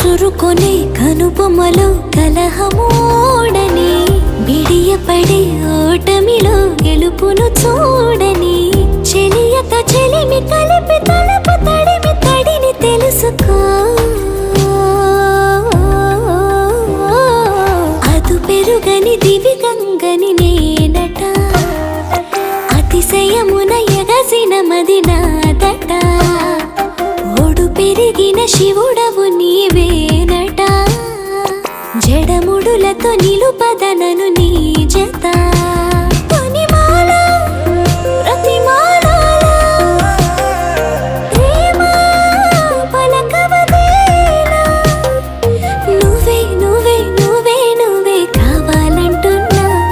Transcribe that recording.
కసురుకొనే కనుబొమ్మలో కలహమోడని బిడియపడే ఓటమిలో గెలుపును చూడని చెలియత చెలిమి కలిపి తలపు తడిమి తడిని తెలుసుకో అదు పెరుగని దివి గంగని నేనట అతిశయమున ఎగసిన మది నాదట ఒడు పెరిగిన శివుడవు నీవేనట జడముడులతో నిలుపదనను నీ